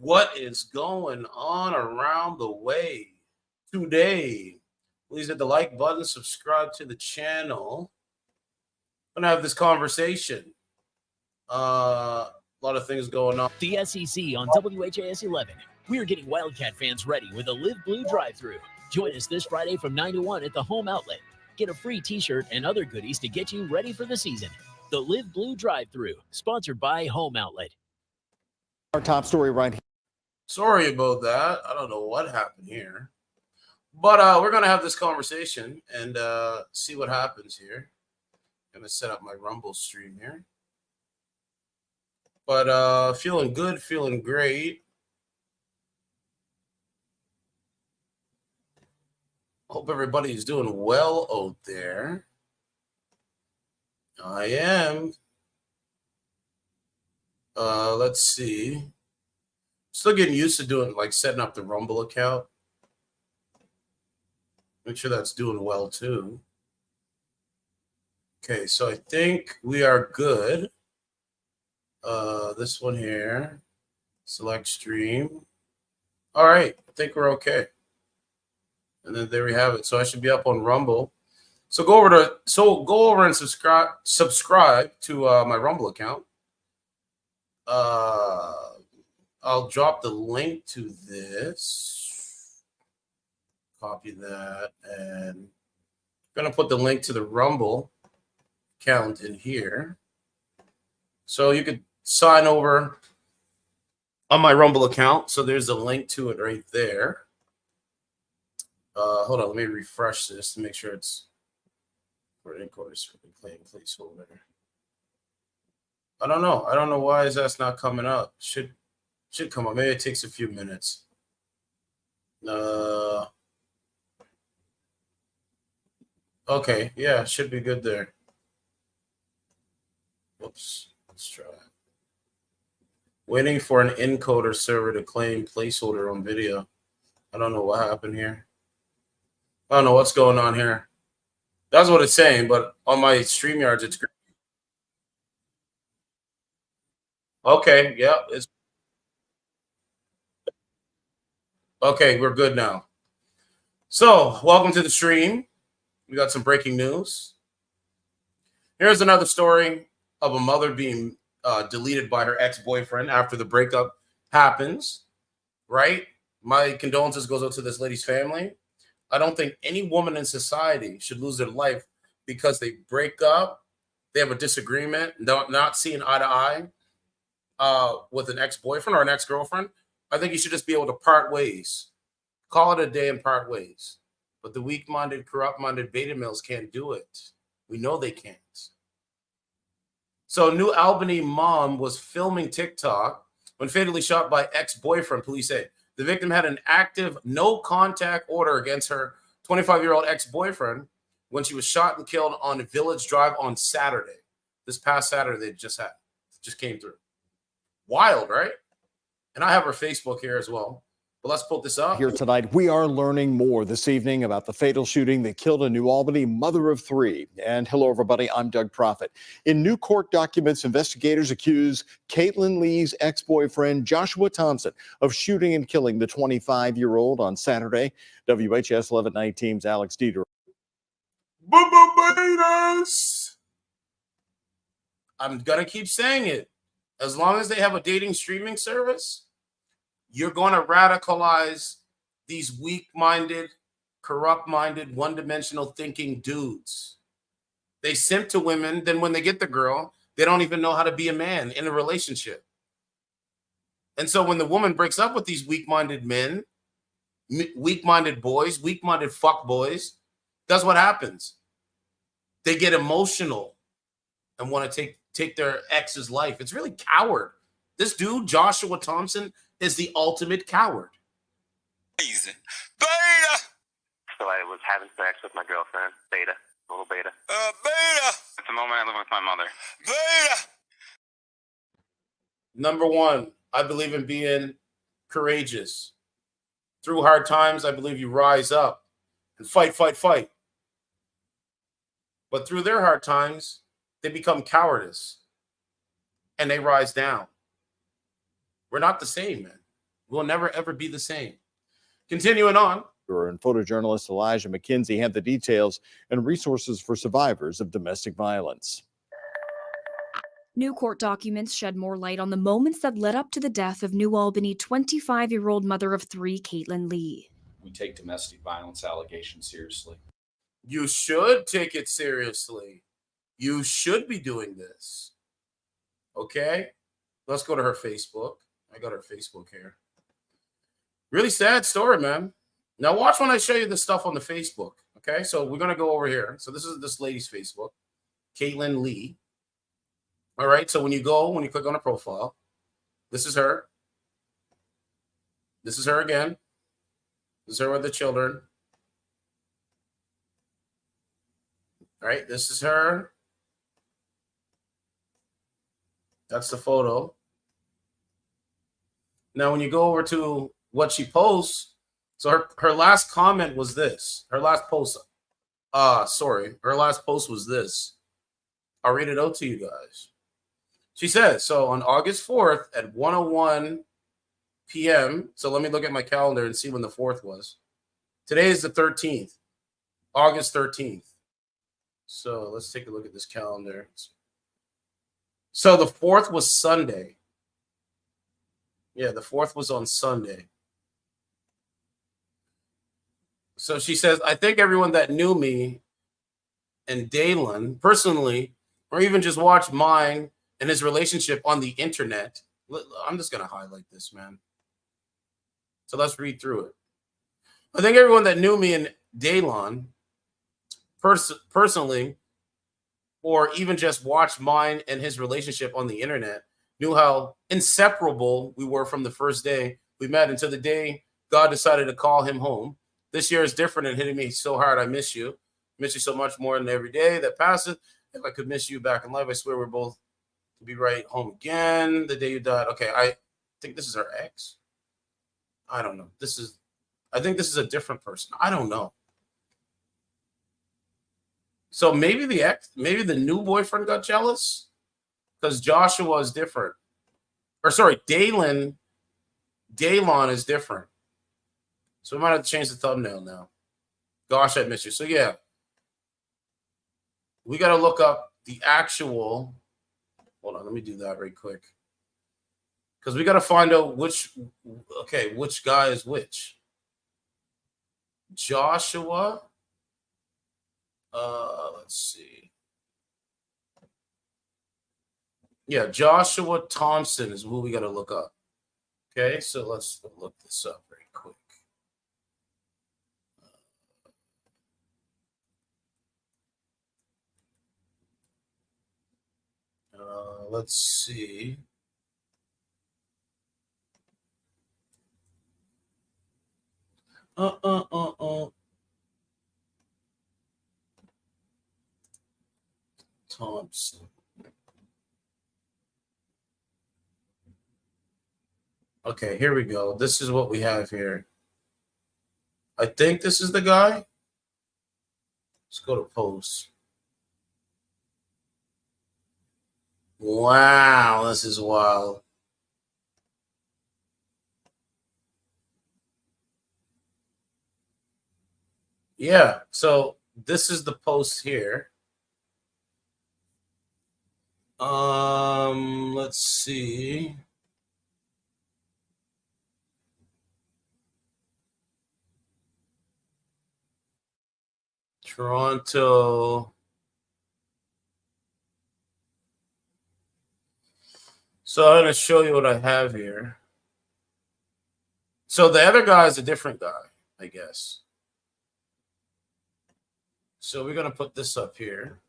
What is going on around the way today? Please hit the like button, subscribe to the channel. I'm gonna have this conversation. A lot of things going on. The SEC on WHAS 11. We're getting Wildcat fans ready with a Live Blue drive-thru. Join us this Friday from 9 to 1 at the Home Outlet. Get a free t-shirt and other goodies to get you ready for the season. The Live Blue drive-thru, sponsored by Home Outlet. Our top story right here. Sorry about that. I don't know what happened here. But we're going to have this conversation and see what happens here. I'm going to set up my Rumble stream here. But feeling good, feeling great. Hope everybody's doing well out there. I am. Let's see. Still getting used to doing, like, setting up the Rumble account. Make sure that's doing well, too. Okay, so I think we are good. This one here. Select stream. All right, I think we're okay. And then there we have it. So I should be up on Rumble. So go over and subscribe to my Rumble account. I'll drop the link to this. Copy that. And I'm going to put the link to the Rumble account in here. So you could sign over on my Rumble account. So there's a link to it right there. Hold on. Let me refresh this to make sure it's for encoders for the placeholder. I don't know. I don't know why that's not coming up. Should come up. Maybe it takes a few minutes. Okay. Yeah, should be good there. Whoops. Let's try it. Waiting for an encoder server to claim placeholder on video. I don't know what happened here. I don't know what's going on here. That's what it's saying, but on my StreamYards, it's great. Okay, yeah, it's okay. We're good now. So, welcome to the stream. We got some breaking news. Here's another story of a mother being deleted by her ex-boyfriend after the breakup happens. Right? My condolences goes out to this lady's family. I don't think any woman in society should lose their life because they break up, they have a disagreement, not seeing eye to eye with an ex-boyfriend or an ex-girlfriend. I think you should just be able to part ways. Call it a day and part ways. But the weak-minded, corrupt-minded beta males can't do it. We know they can't. So New Albany mom was filming TikTok when fatally shot by ex-boyfriend, police say. The victim had an active no-contact order against her 25-year-old ex-boyfriend when she was shot and killed on Village Drive on Saturday. This past Saturday, it just came through. Wild, right? And I have her Facebook here as well. But let's put this up. Here tonight, we are learning more this evening about the fatal shooting that killed a New Albany mother of three. And hello, everybody. I'm Doug Prophet. In new court documents, investigators accuse Kaitlynn Lee's ex-boyfriend, Joshua Thompson, of shooting and killing the 25-year-old on Saturday. WHS 11 Night Team's Alex Dieter. I'm going to keep saying it. As long as they have a dating streaming service, you're going to radicalize these weak-minded, corrupt-minded, one-dimensional thinking dudes. They simp to women. Then when they get the girl, they don't even know how to be a man in a relationship. And so when the woman breaks up with these weak-minded men, weak-minded boys, weak-minded fuck boys, that's what happens. They get emotional and want to take take their ex's life. It's really coward. This dude, Joshua Thompson, is the ultimate coward. Easy. Beta! So I was having sex with my girlfriend, Beta, little Beta. Beta! At the moment, I live with my mother. Beta! Number one, I believe in being courageous. Through hard times, I believe you rise up and fight, fight, fight. But through their hard times, they become cowardice and they rise down. We're not the same, man. We'll never, ever be the same. Continuing on. And photojournalist Elijah McKenzie had the details and resources for survivors of domestic violence. New court documents shed more light on the moments that led up to the death of New Albany 25-year-old mother of three, Kaitlynn Lee. We take domestic violence allegations seriously. You should take it seriously. You should be doing this. Okay? Let's go to her Facebook. I got her Facebook here. Really sad story, man. Now watch when I show you the stuff on the Facebook. Okay? So we're going to go over here. So this is this lady's Facebook, Kaitlynn Lee. All right, so when you click on her profile, this is her. This is her again. This is her with the children. All right, this is her. That's the photo. Now, when you go over to what she posts, so her last comment was this. Her last post, her last post was this. I'll read it out to you guys. She says, so on August 4th at 1:01 p.m., so let me look at my calendar and see when the 4th was. Today is the 13th, August 13th. So let's take a look at this calendar. So the 4th was Sunday. Yeah, the 4th was on Sunday. So she says, I think everyone that knew me and Dalen personally, or even just watched mine and his relationship on the internet. I'm just going to highlight this, man. So let's read through it. I think everyone that knew me and Dalen personally, or even just watched mine and his relationship on the internet, knew how inseparable we were from the first day we met until the day God decided to call him home. This year is different and hitting me so hard. I miss you. Miss you so much more than every day that passes. If I could miss you back in life, I swear we're both to be right home again the day you died. Okay, I think this is her ex. I don't know. I think this is a different person. I don't know. So maybe maybe the new boyfriend got jealous because Joshua is different. Or sorry, Dalen is different. So we might have to change the thumbnail now. Gosh, I miss you. So yeah, we got to look up the actual. Hold on, let me do that right quick. Because we got to find out which guy is which. Joshua. Let's see. Yeah, Joshua Thompson is who we got to look up. Okay, so let's look this up very quick. Let's see. Thompson. Okay, here we go. This is what we have here. I think this is the guy. Let's go to post. Wow, this is wild. Yeah, so this is the post here. Let's see. Toronto. So I'm going to show you what I have here. So the other guy is a different guy, I guess. So we're going to put this up here.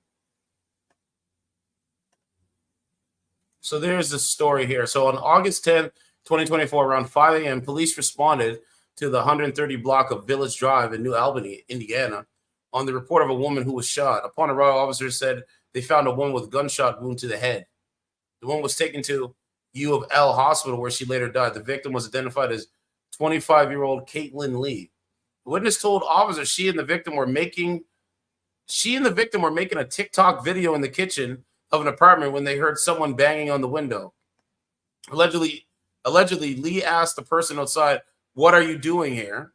So there's the story here. So on August 10th, 2024, around 5 a.m., police responded to the 130 block of Village Drive in New Albany, Indiana, on the report of a woman who was shot. Upon arrival, officers said they found a woman with gunshot wound to the head. The woman was taken to U of L Hospital, where she later died. The victim was identified as 25-year-old Kaitlynn Lee. The witness told officers she and the victim were making a TikTok video in the kitchen of an apartment when they heard someone banging on the window. Allegedly, Lee asked the person outside, "What are you doing here?"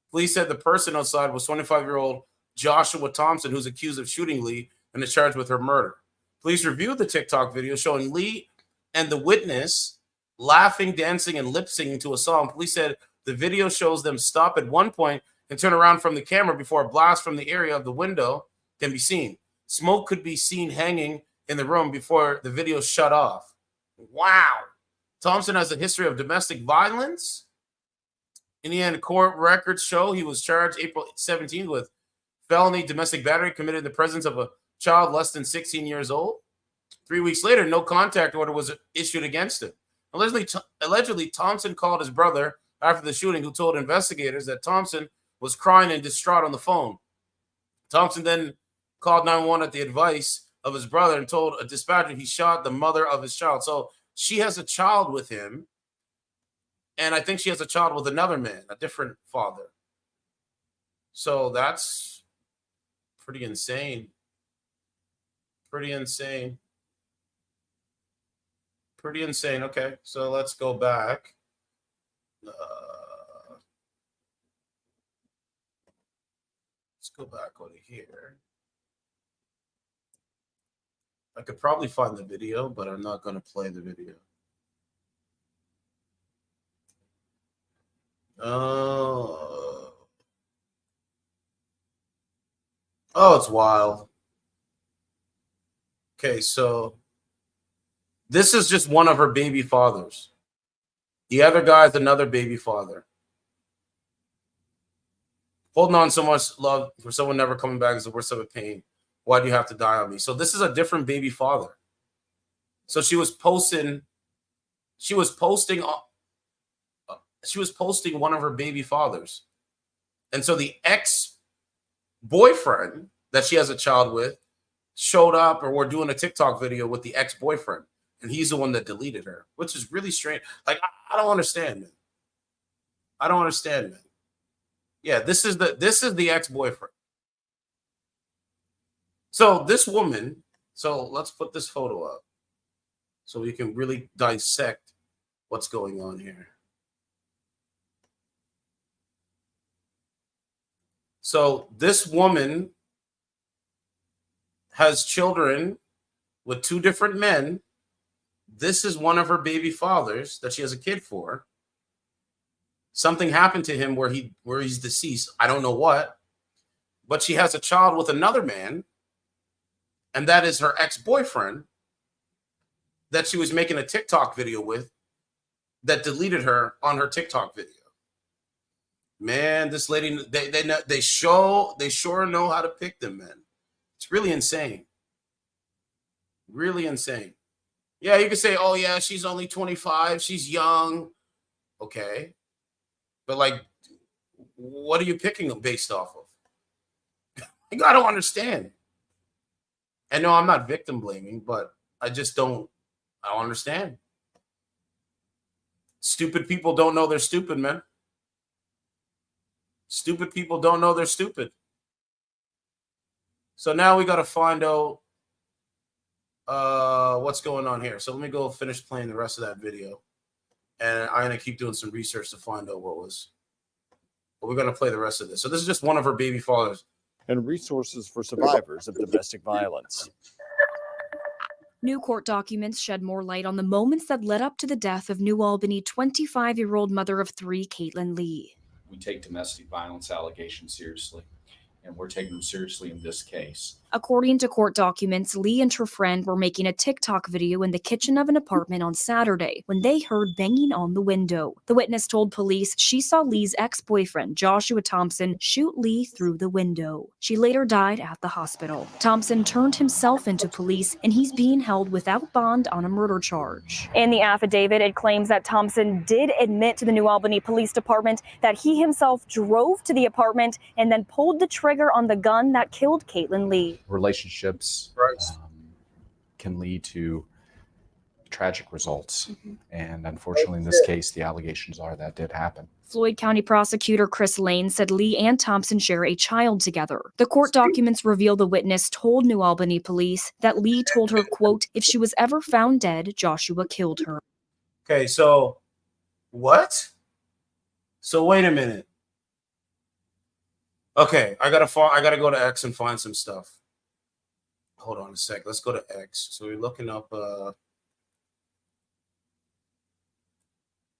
Police said the person outside was 25-year-old Joshua Thompson, who's accused of shooting Lee and is charged with her murder. Police reviewed the TikTok video showing Lee and the witness laughing, dancing, and lip singing to a song. Police said the video shows them stop at one point and turn around from the camera before a blast from the area of the window can be seen. Smoke could be seen hanging in the room before the video shut off. Wow. Thompson has a history of domestic violence. Indiana court records show he was charged April 17th with felony domestic battery committed in the presence of a child less than 16 years old. 3 weeks later, no contact order was issued against him. Allegedly, Thompson called his brother after the shooting, who told investigators that Thompson was crying and distraught on the phone. Thompson then called 911 at the advice of his brother and told a dispatcher he shot the mother of his child. So she has a child with him, and I think she has a child with another man, a different father. So that's pretty insane. Pretty insane. Pretty insane. Okay, so let's go back. Let's go back over here. I could probably find the video, but I'm not going to play the video. Oh, it's wild. Okay, so this is just one of her baby fathers. The other guy is another baby father. Holding on so much love for someone never coming back is the worst of a pain. Why do you have to die on me? So this is a different baby father. So she was posting one of her baby fathers. And so the ex-boyfriend that she has a child with showed up, or we're doing a TikTok video with the ex-boyfriend. And he's the one that deleted her, which is really strange. Like, I don't understand, man. I don't understand, man. Yeah, this is the ex-boyfriend. So this woman, so let's put this photo up so we can really dissect what's going on here. So this woman has children with two different men. This is one of her baby fathers that she has a kid for. Something happened to him where he's deceased. I don't know what, but she has a child with another man, and that is her ex-boyfriend that she was making a TikTok video with that deleted her on her TikTok video. Man, this lady, they sure know how to pick them, man. It's really insane. Really insane. Yeah, you could say, oh, yeah, she's only 25. She's young. Okay. But, like, what are you picking them based off of? I don't understand. And no, I'm not victim blaming, but I don't understand. Stupid people don't know they're stupid, man. Stupid people don't know they're stupid. So now we got to find out what's going on here. So let me go finish playing the rest of that video. And I'm going to keep doing some research to find out but we're going to play the rest of this. So this is just one of her baby fathers. And resources for survivors of domestic violence. New court documents shed more light on the moments that led up to the death of New Albany 25-year-old mother of three, Kaitlynn Lee. We take domestic violence allegations seriously, and we're taking them seriously in this case. According to court documents, Lee and her friend were making a TikTok video in the kitchen of an apartment on Saturday when they heard banging on the window. The witness told police she saw Lee's ex-boyfriend, Joshua Thompson, shoot Lee through the window. She later died at the hospital. Thompson turned himself into police, and he's being held without bond on a murder charge. In the affidavit, it claims that Thompson did admit to the New Albany Police Department that he himself drove to the apartment and then pulled the trigger on the gun that killed Kaitlynn Lee. Relationships can lead to tragic results. And unfortunately, in this case, the allegations are that did happen. Floyd County Prosecutor Chris Lane said Lee and Thompson share a child together. The court documents reveal the witness told New Albany police that Lee told her, quote, if she was ever found dead, Joshua killed her. Okay, so what? So wait a minute. Okay, I gotta go to X and find some stuff. Hold on a sec. Let's go to X. So we're looking up.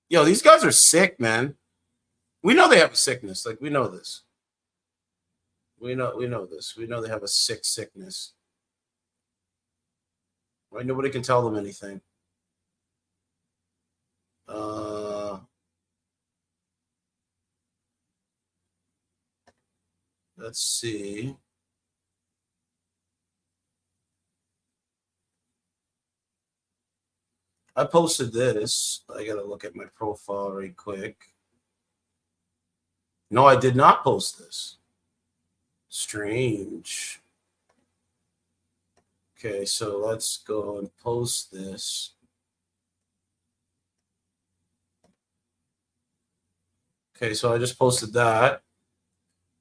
Yo, these guys are sick, man. We know they have a sickness. Like, we know this. We know this. We know they have a sickness. Right? Nobody can tell them anything. Let's see. I posted this. I gotta look at my profile right quick. No, I did not post this. Strange. Okay, so let's go and post this. Okay, so I just posted that.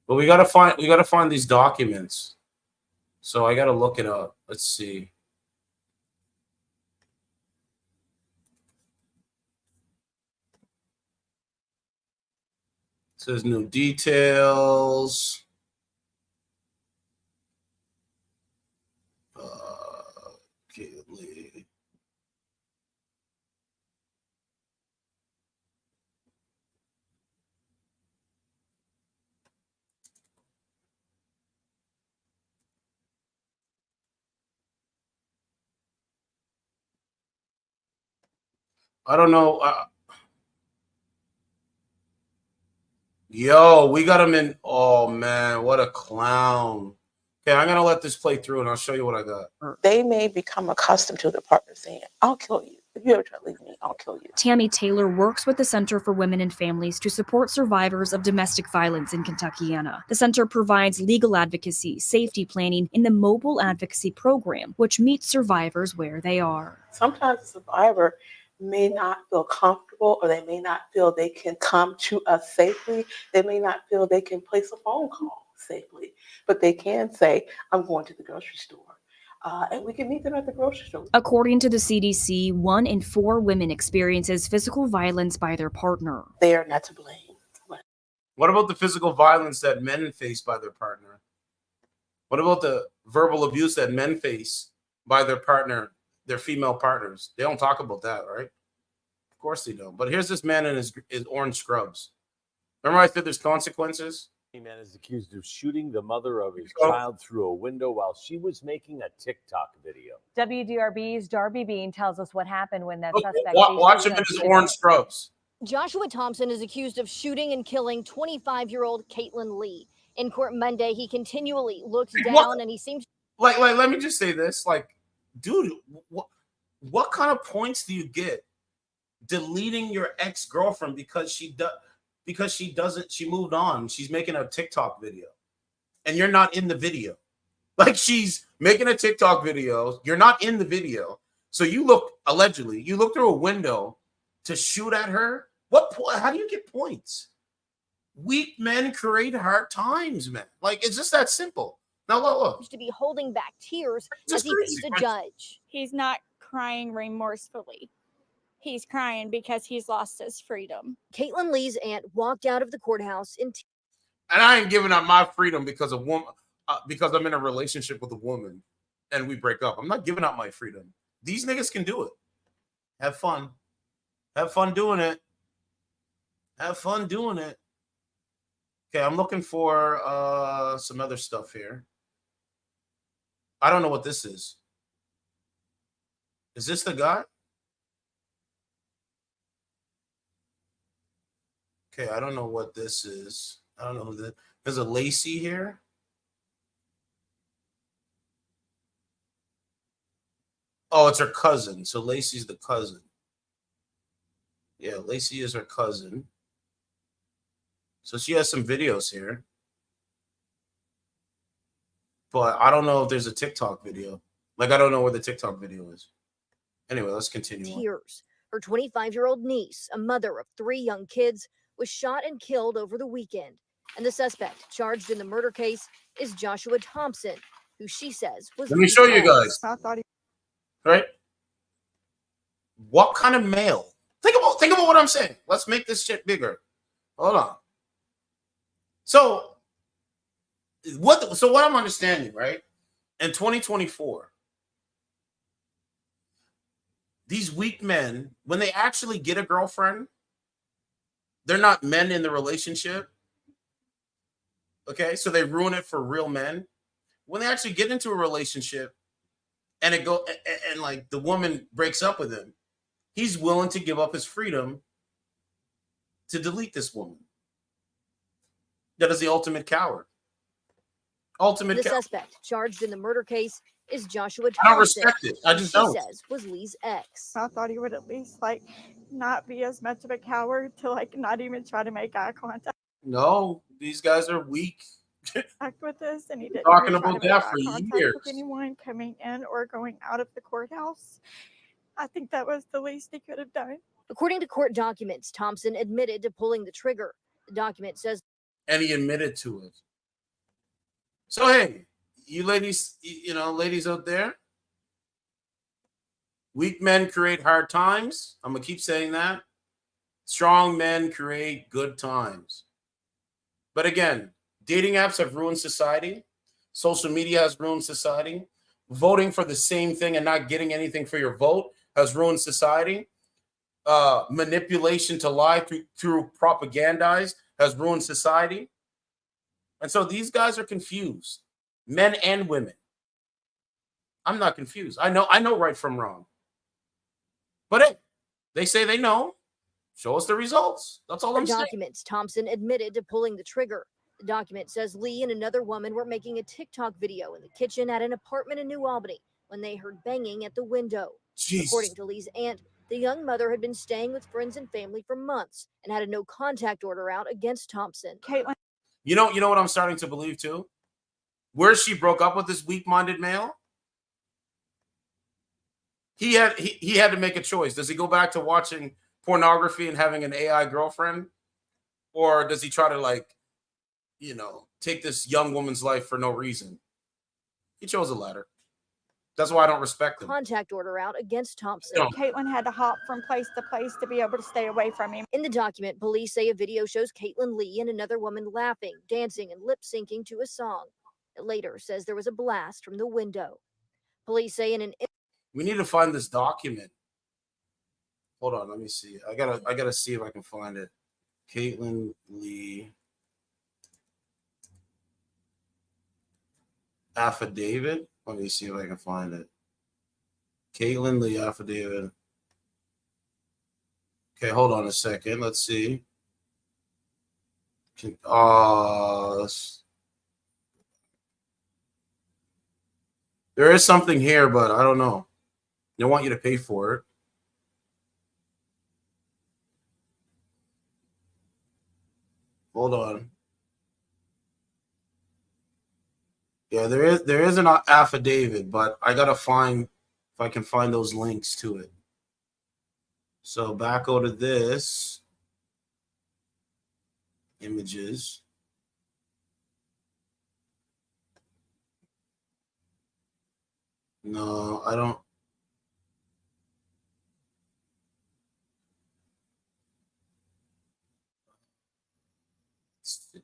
But we gotta find these documents. So I gotta look it up. Let's see. It says new details. Kaitlynn. I don't know. Yo, we got him in. Oh, man, what a clown. Okay, I'm going to let this play through, and I'll show you what I got. They may become accustomed to the partner saying, I'll kill you. If you ever try to leave me, I'll kill you. Tammy Taylor works with the Center for Women and Families to support survivors of domestic violence in Kentuckiana. The center provides legal advocacy, safety planning, and the mobile advocacy program, which meets survivors where they are. Sometimes the survivor may not feel comfortable, or they may not feel they can come to us safely. They may not feel they can place a phone call safely, but they can say, I'm going to the grocery store. And we can meet them at the grocery store. According to the CDC, 1 in 4 women experiences physical violence by their partner. They are not to blame. What about the physical violence that men face by their partner? What about the verbal abuse that men face by their partner, their female partners? They don't talk about that, right? Of course they don't. But here's this man in his orange scrubs. Remember I said there's consequences? A man is accused of shooting the mother of his child through a window while she was making a TikTok video. WDRB's Darby Bean tells us what happened when that suspect... Watch him in his orange scrubs. Joshua Thompson is accused of shooting and killing 25-year-old Kaitlynn Lee. In court Monday, he continually looks down and he seems... Like, let me just say this. Like, dude, what kind of points do you get deleting your ex-girlfriend because she moved on? She's making a TikTok video and you're not in the video. Like, she's making a TikTok video. You're not in the video. So you look through a window to shoot at her. How do you get points? Weak men create hard times, man. Like, it's just that simple. Now look. To be holding back tears as he faced a judge. He's not crying remorsefully. He's crying because he's lost his freedom. Kaitlynn Lee's aunt walked out of the courthouse in tears. And I ain't giving up my freedom because because I'm in a relationship with a woman and we break up. I'm not giving up my freedom. These niggas can do it. Have fun. Have fun doing it. Have fun doing it. Okay, I'm looking for some other stuff here. I don't know what this is. Is this the guy? Okay, I don't know what this is. I don't know who that. There's a Lacey here. Oh, it's her cousin. So Lacey's the cousin. Yeah, Lacey is her cousin. So she has some videos here. But I don't know if there's a TikTok video. Like, I don't know where the TikTok video is. Anyway, let's continue. Tears. Her 25-year-old niece, a mother of 3 young kids, was shot and killed over the weekend. And the suspect charged in the murder case is Joshua Thompson, who she says was. Let me show you guys. Right? What kind of male? Think about what I'm saying. Let's make this shit bigger. Hold on. So what I'm understanding, right? In 2024, these weak men, when they actually get a girlfriend, they're not men in the relationship. Okay, so they ruin it for real men. When they actually get into a relationship and and like the woman breaks up with him, he's willing to give up his freedom to delete this woman. That is the ultimate coward. The suspect charged in the murder case is Joshua Thompson. I don't respect it. I just don't. She says was Lee's ex. I thought he would at least not be as much of a coward to not even try to make eye contact No, these guys are weak. with us, and he didn't Talking even try about to that make for eye contact years. with anyone coming in or going out of the courthouse. I think that was the least he could have done. According to court documents, Thompson admitted to pulling the trigger. The document says, And he admitted to it. So hey, you ladies, ladies out there, weak men create hard times. I'm gonna keep saying that. Strong men create good times. But again, dating apps have ruined society. Social media has ruined society. Voting for the same thing and not getting anything for your vote has ruined society. Manipulation to lie through propagandize has ruined society. And so these guys are confused, men and women. I'm not confused. I know right from wrong. But hey, they say they know. Show us the results. That's all I'm saying. Documents, Thompson admitted to pulling the trigger. The document says Lee and another woman were making a TikTok video in the kitchen at an apartment in New Albany when they heard banging at the window. Jeez. According to Lee's aunt, the young mother had been staying with friends and family for months and had a no contact order out against Thompson. Kaitlynn. You know what I'm starting to believe too? Where she broke up with this weak-minded male, he had to make a choice. Does he go back to watching pornography and having an AI girlfriend? Or does he try to take this young woman's life for no reason? He chose the latter. That's why I don't respect him. Contact order out against Thompson. Kaitlynn had to hop from place to place to be able to stay away from him. In the document, police say a video shows Kaitlynn Lee and another woman laughing, dancing, and lip syncing to a song. It later says there was a blast from the window. Police say in an. We need to find this document. Hold on, let me see. I gotta see if I can find it. Kaitlynn Lee affidavit. Let me see if I can find it. Kaitlynn Lee affidavit. Okay, hold on a second. Let's see. There is something here, but I don't know. They want you to pay for it. Hold on. Yeah, there is an affidavit, but I gotta find if I can find those links to it. So back over to this images. No, I don't. Let's see.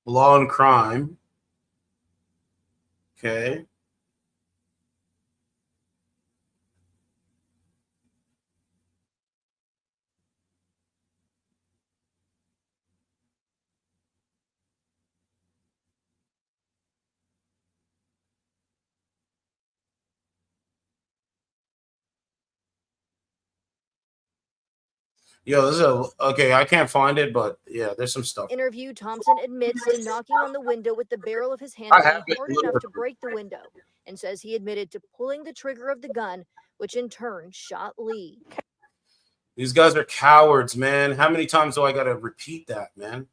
Law and crime. Okay. Yo, this is okay. I can't find it, but yeah, there's some stuff. Interview, Thompson admits to knocking on the window with the barrel of his I handgun have it. hard enough to break the window, and says he admitted to pulling the trigger of the gun, which in turn shot Lee. These guys are cowards, man. How many times do I got to repeat that, man?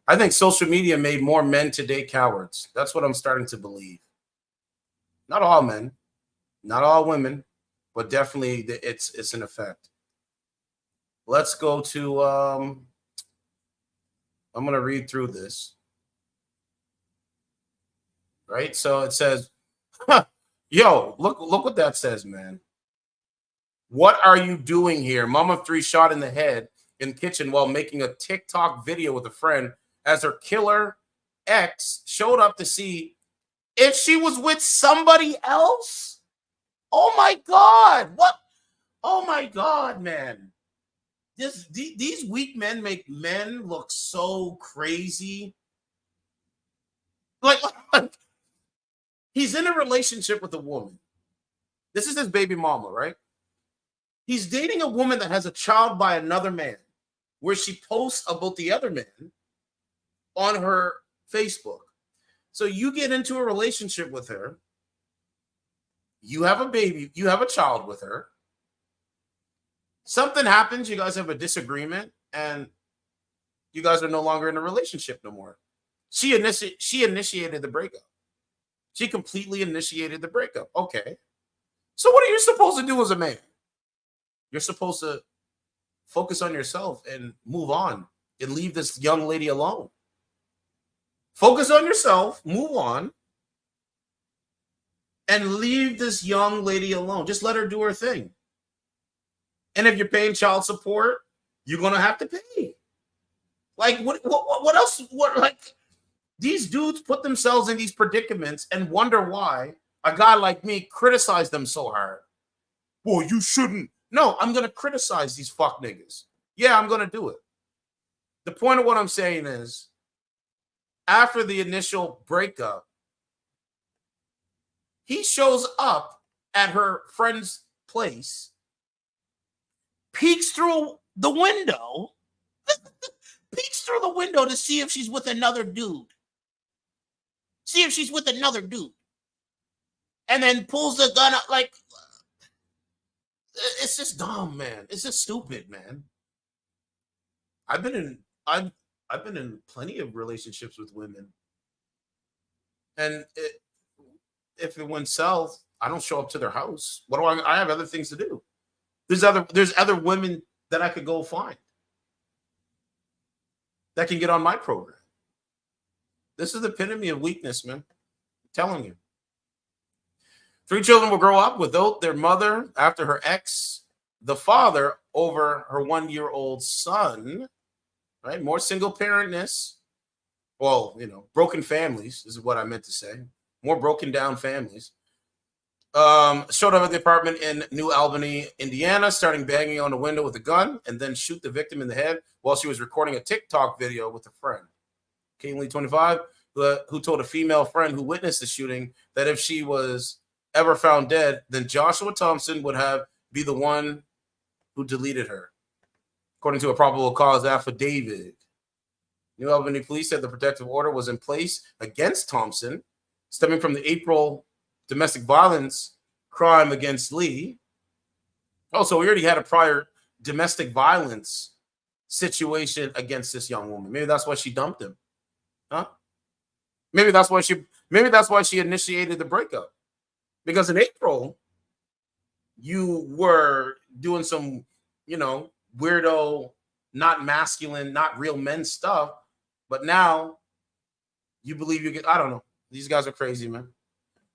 I think social media made more men today cowards. That's what I'm starting to believe. Not all men, not all women, but definitely it's an effect. Let's go to I'm going to read through this. Right? So it says, yo, look what that says, man. What are you doing here? Mom of 3 shot in the head in the kitchen while making a TikTok video with a friend as her killer ex showed up to see if she was with somebody else. Oh my God. What? Oh my God, man. These weak men make men look so crazy. Like he's in a relationship with a woman. This is his baby mama, right? He's dating a woman that has a child by another man, where she posts about the other man on her Facebook. So you get into a relationship with her. You have a baby. You have a child with her. Something happens. You guys have a disagreement, and you guys are no longer in a relationship no more. She initiated the breakup. She completely initiated the breakup. Okay. So what are you supposed to do as a man? You're supposed to focus on yourself and move on and leave this young lady alone. Focus on yourself, move on, and leave this young lady alone. Just let her do her thing. And if you're paying child support, you're going to have to pay. Like, what else? Like, these dudes put themselves in these predicaments and wonder why a guy like me criticized them so hard. Well, you shouldn't. No, I'm going to criticize these fuck niggas. Yeah, I'm going to do it. The point of what I'm saying is, after the initial breakup, he shows up at her friend's place, peeks through the window, to see if she's with another dude. And then pulls the gun up. Like, it's just dumb, man. It's just stupid, man. I've been in plenty of relationships with women, and if it went south, I don't show up to their house. What do I have other things to do. There's other women that I could go find that can get on my program. This is the epitome of weakness, man. I'm telling you. 3 children will grow up without their mother after her ex, the father, over her 1-year-old son. Right? More single parentness. Well, broken families is what I meant to say. More broken down families. Showed up at the apartment in New Albany, Indiana, starting banging on the window with a gun and then shoot the victim in the head while she was recording a TikTok video with a friend. Kaitlynn, 25, who told a female friend who witnessed the shooting that if she was ever found dead, then Joshua Thompson would be the one who deleted her, according to a probable cause affidavit. New Albany police said the protective order was in place against Thompson, stemming from the April domestic violence crime against Lee. Oh, so we already had a prior domestic violence situation against this young woman. Maybe that's why she dumped him. Huh? Maybe that's why she initiated the breakup. Because in April, you were doing some, weirdo, not masculine, not real men stuff. But now you believe you get, I don't know. These guys are crazy, man.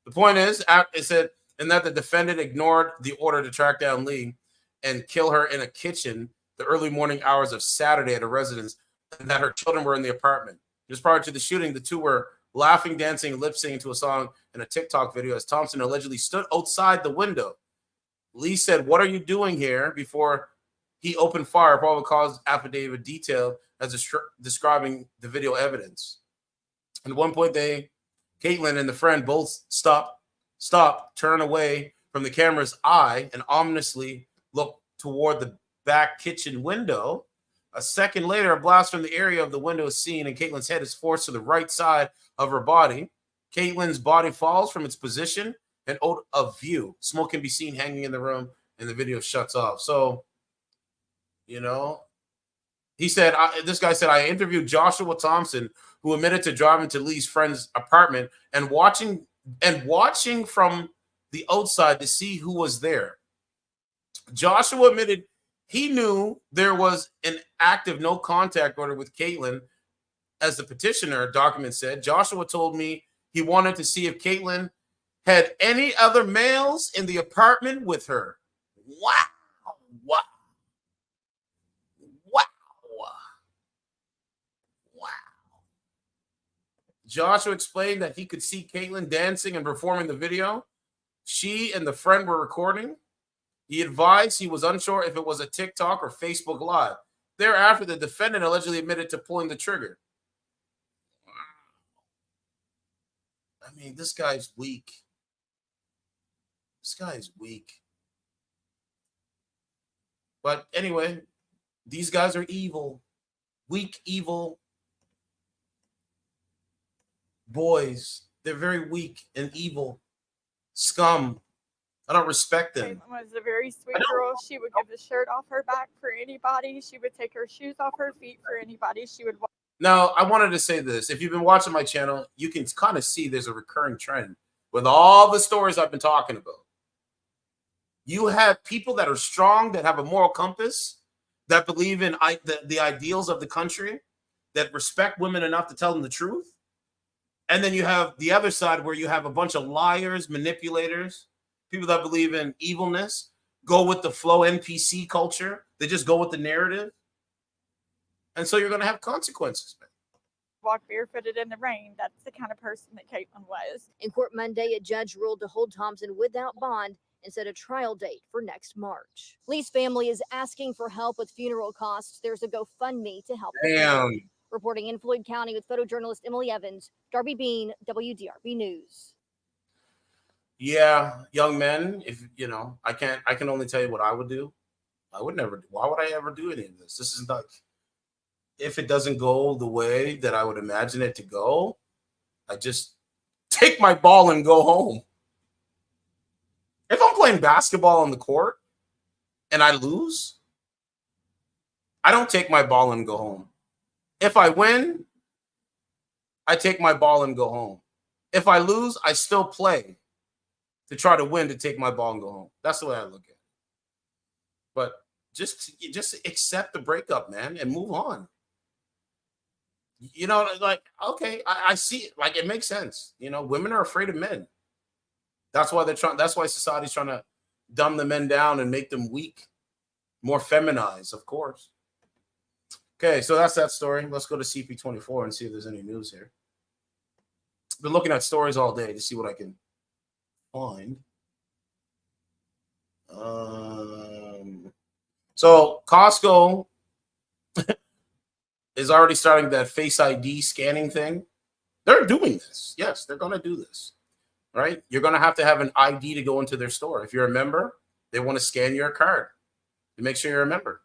The point is, it said, and that the defendant ignored the order to track down Lee and kill her in a kitchen the early morning hours of Saturday at a residence, and that her children were in the apartment. Just prior to the shooting, the two were laughing, dancing, and lip-singing to a song in a TikTok video as Thompson allegedly stood outside the window. Lee said, "What are you doing here?" before he opened fire. Probable cause affidavit detailed as describing the video evidence. And at one point, Kaitlynn and the friend both stop, turn away from the camera's eye, and ominously look toward back kitchen window. A second later, a blast from the area of the window is seen, and Kaitlyn's head is forced to the right side of her body. Kaitlyn's body falls from its position and out of view. Smoke can be seen hanging in the room, and the video shuts off. So, you know, he said, this guy said, I interviewed Joshua Thompson, who admitted to driving to Lee's friend's apartment and watching from the outside to see who was there. Joshua admitted he knew there was an active no contact order with Kaitlynn. As the petitioner document said, Joshua told me he wanted to see if Kaitlynn had any other males in the apartment with her. Wow. Wow. Wow. Wow. Joshua explained that he could see Kaitlynn dancing and performing the video she and the friend were recording. He advised he was unsure if it was a TikTok or Facebook Live. Thereafter, the defendant allegedly admitted to pulling the trigger. I mean, this guy's weak. This guy is weak. But anyway, these guys are evil. Weak, evil boys. They're very weak and evil. Scum. I don't respect them. Kaitlynn was a very sweet girl. She would give the shirt off her back for anybody. She would take her shoes off her feet for anybody. She would. Now, I wanted to say this. If you've been watching my channel, you can kind of see there's a recurring trend with all the stories I've been talking about. You have people that are strong, that have a moral compass, that believe in the ideals of the country, that respect women enough to tell them the truth. And then you have the other side where you have a bunch of liars, manipulators, people that believe in evilness, go with the flow, NPC culture. They just go with the narrative. And so you're going to have consequences, man. Walk barefooted in the rain. That's the kind of person that Kaitlynn was. In court Monday, a judge ruled to hold Thompson without bond and set a trial date for next March. Lee's family is asking for help with funeral costs. There's a GoFundMe to help. Damn. Reporting in Floyd County with photojournalist Emily Evans, Darby Bean, WDRB News. Yeah, young men, if you know, I can only tell you what I would do. I would never do. Why would I ever do any of this? This is not, if it doesn't go the way that I would imagine it to go, I just take my ball and go home. If I'm playing basketball on the court and I lose, I don't take my ball and go home. If I win, I take my ball and go home. If I lose, I still play to try to win, to take my ball and go home. That's the way I look at it. But just accept the breakup, man, and move on. You know, like, okay, I see it. Like, it makes sense. You know, women are afraid of men. That's why that's why society's trying to dumb the men down and make them weak, more feminized, of course. Okay, so that's that story. Let's go to CP24 and see if there's any news here. Been looking at stories all day to see what I can find. So Costco is already starting that Face ID scanning thing. They're doing this. Yes, they're going to do this. Right? You're going to have an ID to go into their store. If you're a member, they want to scan your card to make sure you're a member.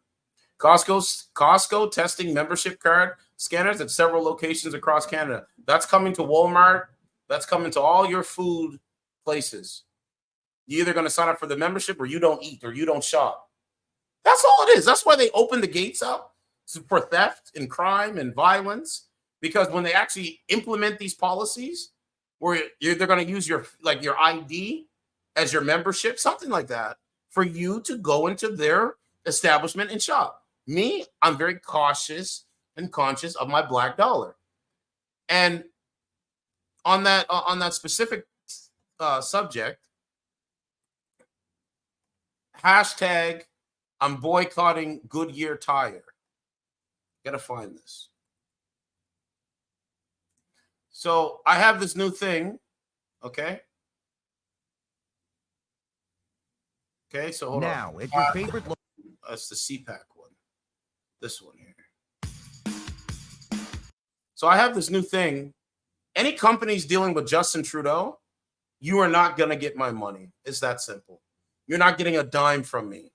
Costco testing membership card scanners at several locations across Canada. That's coming to Walmart. That's coming to all your food places. You're either going to sign up for the membership or you don't eat or you don't shop. That's all it is. That's why they open the gates up for theft and crime and violence, because when they actually implement these policies where they're going to use your ID as your membership, something like that, for you to go into their establishment and shop. Me, I'm very cautious and conscious of my black dollar. And on that specific subject, hashtag I'm boycotting Goodyear tire. Gotta find this. So I have this new thing, okay? Okay, so hold now, on. it's your favorite. That's the CPAC one. This one here. So I have this new thing. Any companies dealing with Justin Trudeau, you are not going to get my money. It's that simple. You're not getting a dime from me.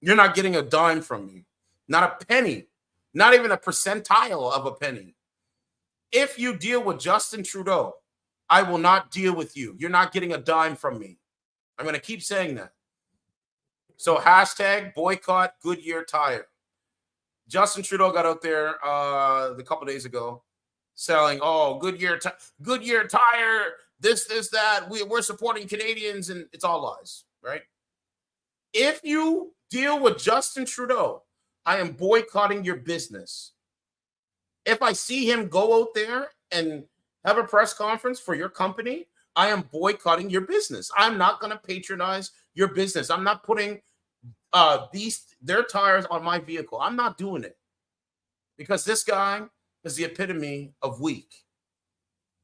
You're not getting a dime from me. Not a penny. Not even a percentile of a penny. If you deal with Justin Trudeau, I will not deal with you. You're not getting a dime from me. I'm going to keep saying that. So hashtag boycott Goodyear tire. Justin Trudeau got out there a couple days ago selling, Goodyear tire, this, that. We're supporting Canadians, and it's all lies, right? If you deal with Justin Trudeau, I am boycotting your business. If I see him go out there and have a press conference for your company, I am boycotting your business. I'm not going to patronize your business. I'm not putting their tires on my vehicle. I'm not doing it because this guy is the epitome of weak.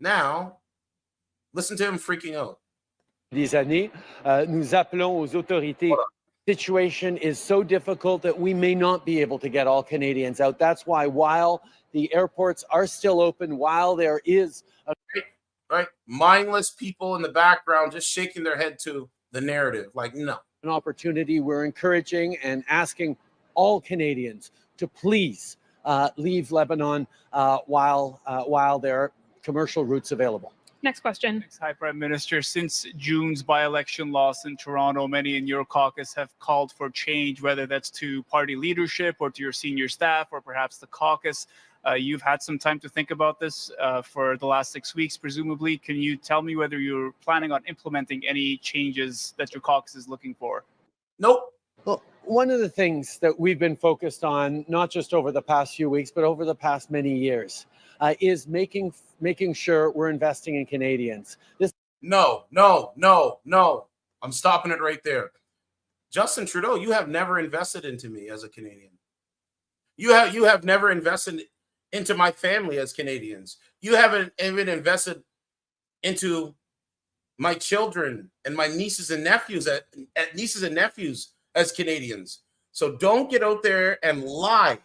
Now, listen to him freaking out. Des années, nous appelons aux autorités. Situation is so difficult that we may not be able to get all Canadians out. That's why while the airports are still open, while there is a right, mindless people in the background just shaking their head to the narrative, like no. An opportunity, we're encouraging and asking all Canadians to please leave Lebanon while there are commercial routes available. Next question. Hi, Prime Minister. Since June's by-election loss in Toronto, many in your caucus have called for change, whether that's to party leadership or to your senior staff or perhaps the caucus. You've had some time to think about this for the last 6 weeks, presumably. Can you tell me whether you're planning on implementing any changes that your caucus is looking for? Nope. Well, one of the things that we've been focused on, not just over the past few weeks, but over the past many years, is making sure we're investing in Canadians. No. I'm stopping it right there. Justin Trudeau, you have never invested into me as a Canadian. You have never invested into my family as Canadians. You haven't even invested into my children and my nieces and nephews as Canadians. So don't get out there and lie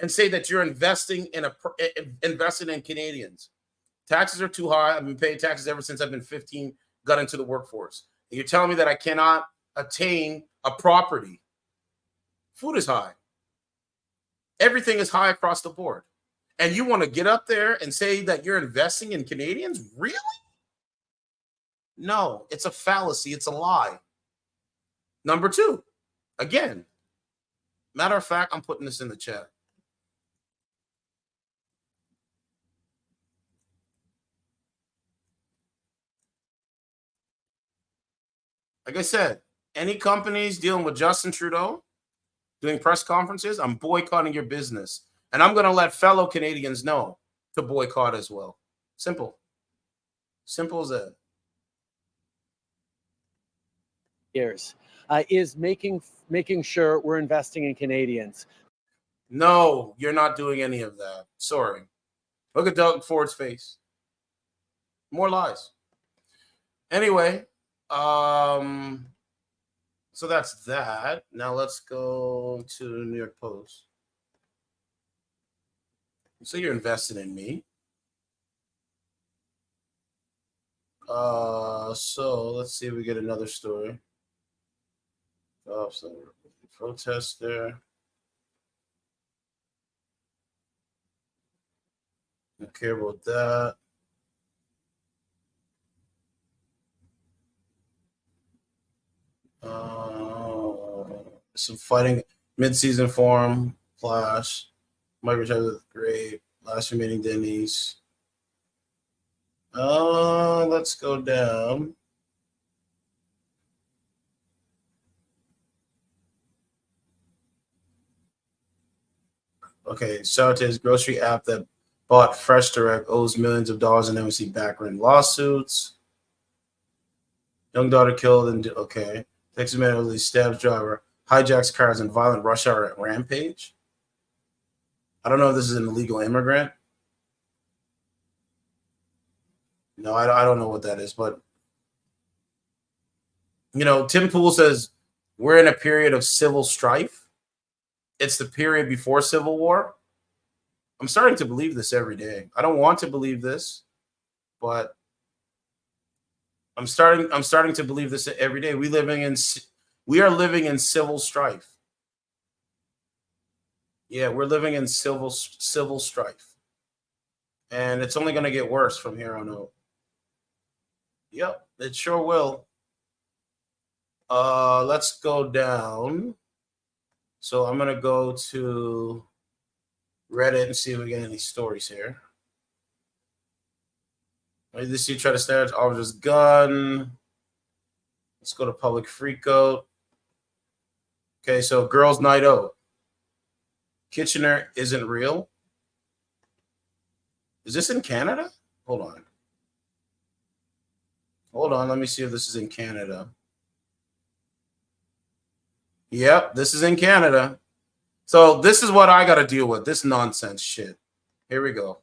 and say that you're investing in Canadians. Taxes are too high. I've been paying taxes ever since I've been 15, got into the workforce. And you're telling me that I cannot attain a property. Food is high. Everything is high across the board. And you want to get up there and say that you're investing in Canadians? Really? No, it's a fallacy. It's a lie. Number two, again, matter of fact, I'm putting this in the chat. Like I said, any companies dealing with Justin Trudeau, doing press conferences, I'm boycotting your business. And I'm going to let fellow Canadians know to boycott as well. Simple. Simple as that. Years is making sure we're investing in Canadians. No, you're not doing any of that. Sorry. Look at Doug Ford's face. More lies. Anyway, so that's that. Now let's go to the New York Post. So you're invested in me. So let's see if we get another story. Oh, so protest there. Don't care about that. Some fighting mid-season form, Flash, Mike Richard with great, last remaining Denny's. Let's go down. Okay, Saute's grocery app that bought Fresh Direct owes millions of dollars in embassy background lawsuits. Young daughter killed and okay. Texas man illegally stabs driver, hijacks cars in violent rush hour rampage. I don't know if this is an illegal immigrant. No, I don't know what that is, but Tim Pool says we're in a period of civil strife. It's the period before Civil War. I'm starting to believe this every day. I don't want to believe this, but I'm starting to believe this every day. We are living in civil strife. Yeah, we're living in civil strife. And it's only going to get worse from here on out. Yep, it sure will. Let's go down. So I'm going to go to Reddit and see if we get any stories here. This you try to stare at officer's gun. Let's go to public freakout. Okay, so girls' night out. Kitchener isn't real. Is this in Canada? Hold on. Hold on. Let me see if this is in Canada. Yep, this is in Canada. So this is what I got to deal with. This nonsense shit. Here we go.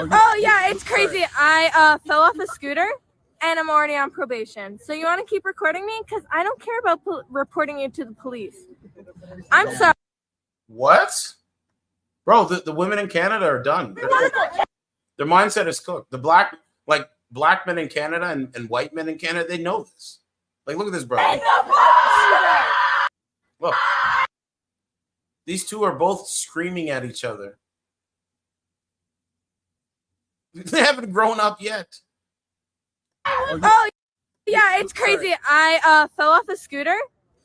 Oh yeah, it's crazy. I fell off a scooter and I'm already on probation. So you want to keep recording me? Because I don't care about reporting you to the police. I'm sorry. What? Bro, the women in Canada are done. Their mindset is cooked. The black men in Canada and white men in Canada, they know this. Like, look at this, bro. Look. These two are both screaming at each other. They haven't grown up yet. Oh yeah, it's crazy. I fell off a scooter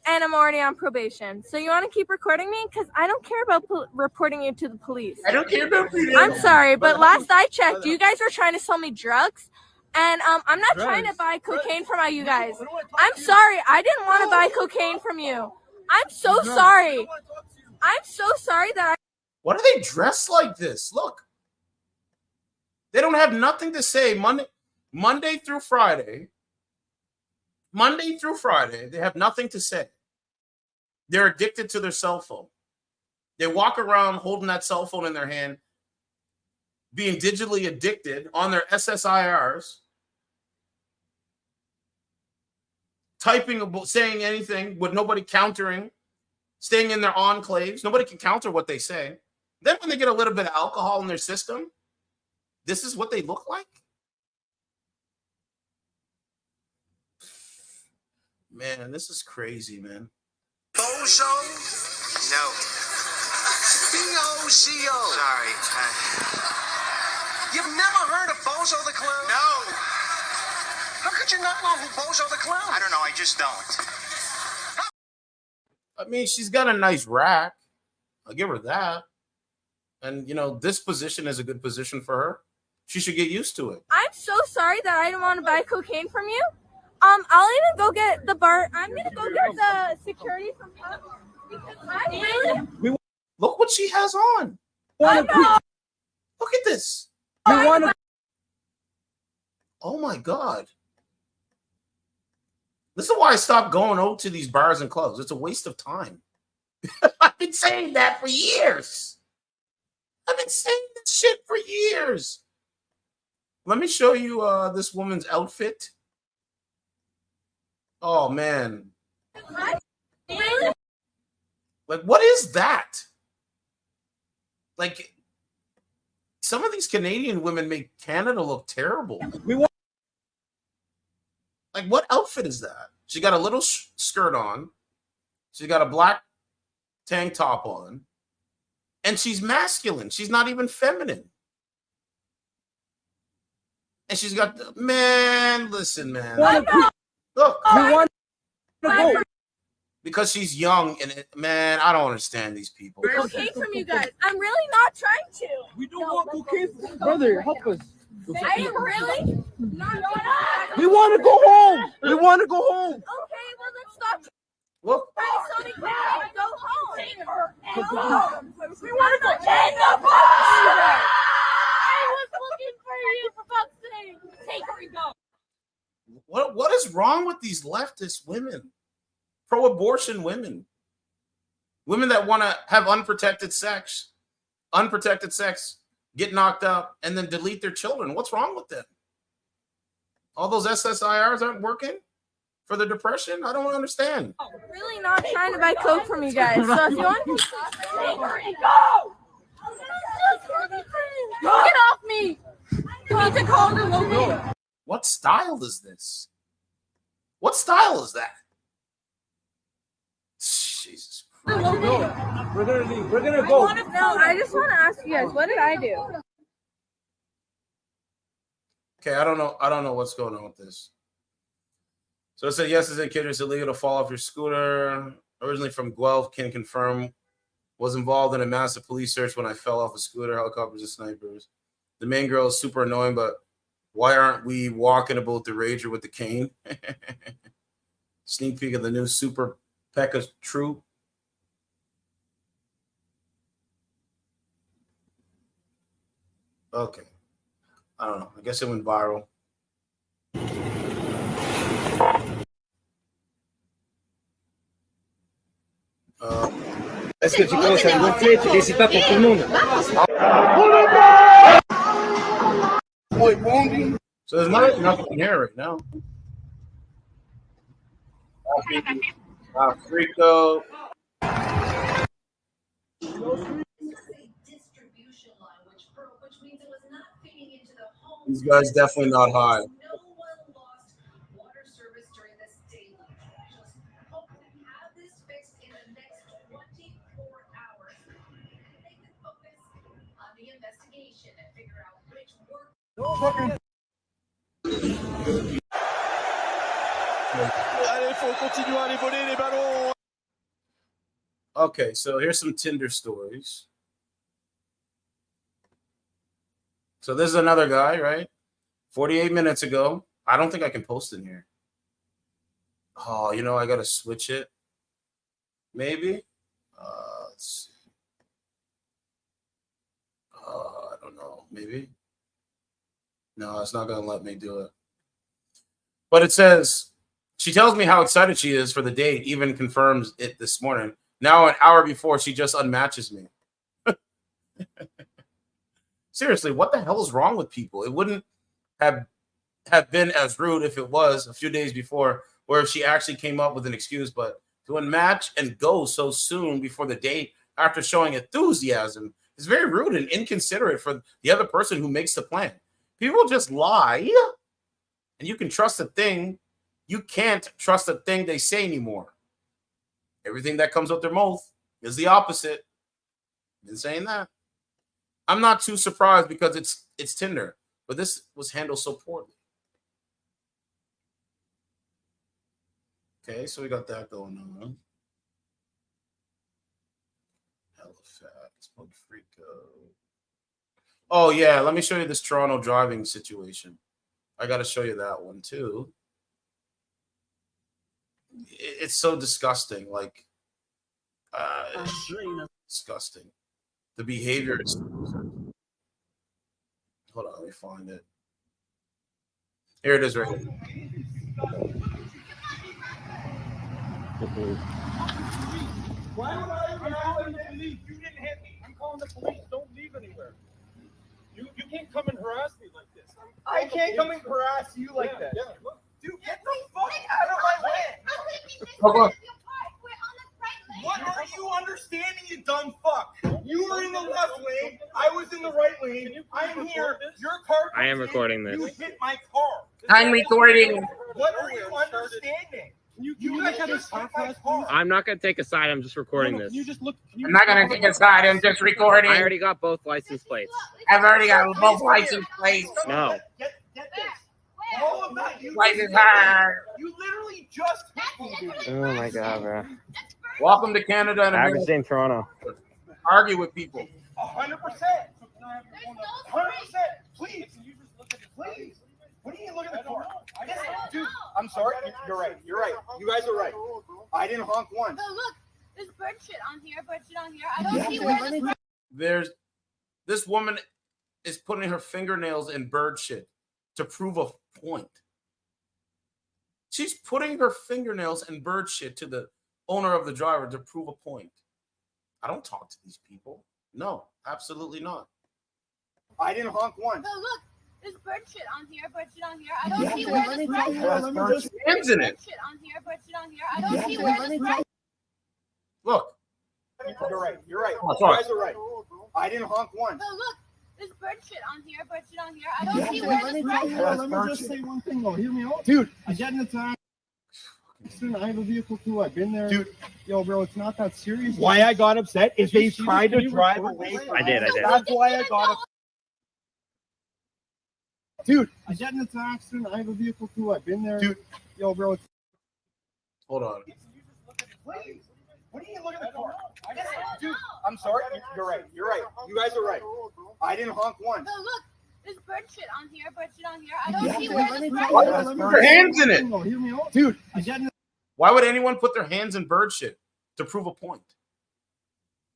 and I'm already on probation. So you want to keep recording me? Because I don't care about reporting you to the police. I don't care about you. I'm sorry, but last I checked, you guys were trying to sell me drugs. And I'm not trying to buy cocaine from you guys. I'm sorry. I didn't want to buy cocaine from you. I'm so sorry. I'm so sorry that Why do they dress like this? Look. They don't have nothing to say Monday through Friday. Monday through Friday, they have nothing to say. They're addicted to their cell phone. They walk around holding that cell phone in their hand, being digitally addicted on their SSIRs, typing, saying anything with nobody countering, staying in their enclaves. Nobody can counter what they say. Then when they get a little bit of alcohol in their system, this is what they look like? Man, this is crazy, man. Bozo? No. B-O-Z-O. Sorry. You've never heard of Bozo the Clown? No. How could you not know who Bozo the Clown is? I don't know. I just don't. I mean, she's got a nice rack. I'll give her that. And, you know, this position is a good position for her. She should get used to it. I'm so sorry that I didn't want to buy cocaine from you. I'll even go get the bar. I'm gonna go get the security from her because I really. Look what she has on. Look at this. Oh my God. This is why I stopped going out to these bars and clubs. It's a waste of time. I've been saying that for years. I've been saying this shit for years. Let me show you this woman's outfit. Oh, man. Like, what is that? Like, some of these Canadian women make Canada look terrible. Like, what outfit is that? She got a little skirt on. She's got a black tank top on. And she's masculine. She's not even feminine. And she's got, man, listen, man. Look. Because she's young and, man, I don't understand these people. Cocaine from you guys. I'm really not trying to. We don't want cocaine from you. Brother, help us. I am really not. We want to go home. We want to go home. Okay, well, let's stop. Look. Go home. Take her and home. We want to go take the bus. I was looking for you, for fuck's sake. Take her and go. What is wrong with these leftist women? Pro-abortion women. Women that want to have unprotected sex, get knocked up, and then delete their children. What's wrong with them? All those SSIRs aren't working for the depression? I don't understand. I'm really not trying to buy coke from you guys. So if you want to take her and go. Get off me. You need to call the local. What style is this? What style is that? Jesus We're gonna leave. We're gonna go. No, I just want to ask you guys, what did I do? Okay, I don't know what's going on with this. So it said yesterday, kid, it's illegal to fall off your scooter. Originally from Guelph, can confirm was involved in a massive police search when I fell off a scooter, helicopters and snipers. The main girl is super annoying, but why aren't we walking about the Rager with the cane? Sneak peek of the new Super P.E.K.K.A troop. Okay. I don't know. I guess it went viral. Est-ce que tu commences à gonfler? Tu décides pas pour tout le monde. So there's nothing here right now. Rico. These guys definitely not high. Okay, so here's some Tinder stories. So this is another guy, right? 48 minutes ago. I don't think I can post in here. Oh, you know, I got to switch it. Maybe. Let's see. I don't know. Maybe. No, it's not going to let me do it. But it says, she tells me how excited she is for the date, even confirms it this morning. Now, an hour before, she just unmatches me. Seriously, what the hell is wrong with people? It wouldn't have been as rude if it was a few days before, or if she actually came up with an excuse, but to unmatch and go so soon before the date after showing enthusiasm is very rude and inconsiderate for the other person who makes the plan. People just lie, and you can trust a thing. You can't trust a thing they say anymore. Everything that comes out their mouth is the opposite. Been saying that. I'm not too surprised because it's Tinder, but this was handled so poorly. Okay, so we got that going on. Halifax, Puerto Rico. Oh yeah, let me show you this Toronto driving situation. I got to show you that one too. It's so disgusting. Like, disgusting. The behavior is. Hold on, let me find it. Here it is, right here. Why would I even call the police? You didn't hit me. I'm calling the police. Don't leave anywhere. You can't come and harass me like this. I can't come and harass you like that. Yeah, look. Dude, get the fuck out of my way. Hold on. What are you understanding, you dumb fuck? You were in the left lane. I was in the right lane. I'm here. Your car. I am recording this. You hit my car. I'm recording. What are you understanding? You guys just hit my car. I'm not going to take a side. I'm just recording this. I'm not going to take a side. I'm just recording. I already got both license plates. I've already got both license plates. No. Get this. All of that. You literally just hit me. Oh my God, bro. Welcome to Canada and Average day in Toronto. Argue with people. 100%. 100%. Please. Please. What are you looking at the car? Dude, I'm sorry. You're right. You're right. You guys are right. I didn't honk once. But look, there's bird shit on here, I don't see where There's this woman is putting her fingernails in bird shit to prove a point. She's putting her fingernails in bird shit to the owner of the driver to prove a point. I don't talk to these people. No, absolutely not. I didn't honk once. But look, there's bird shit on here, I don't see where hands in it. Shit on here, I don't see where Look. You're right. You're right. Oh, you guys are right. I didn't honk once. But look, there's bird shit on here, I don't see where Let me just say one thing though. Hear me out. Dude, I get in the time. I have a vehicle too. I've been there. Dude. Yo, bro, it's not that serious. Why I got upset is they tried to drive away from I did. That's why I got upset. Dude, I get in this accident. I have a vehicle too. I've been there. Dude. Yo, bro, it's... Hold on. What are you looking at the car? Dude, I'm sorry. You're right. You're right. You guys are right. I didn't honk once. No, look. There's bird shit on here. I don't see where this Put their hands in it. Hear me out. Dude, I get in... Why would anyone put their hands in bird shit to prove a point?